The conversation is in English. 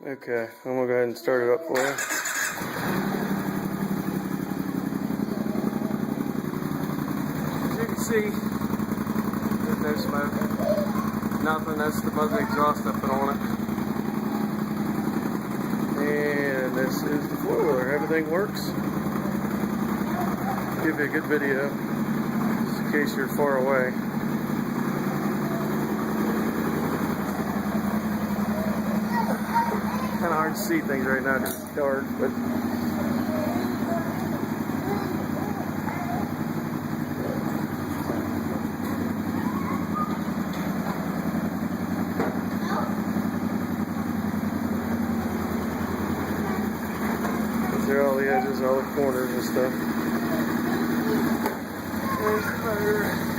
Okay, I'm gonna go ahead and start it up for you. As you can see, there's no smoke. Nothing, that's the buzz exhaust I put on it. And this is the four-wheeler. Everything works. Give you a good video, just in case you're far away. Kind of hard to see things right now because it's dark, but these are all the edges, all the corners and stuff. There's the motor.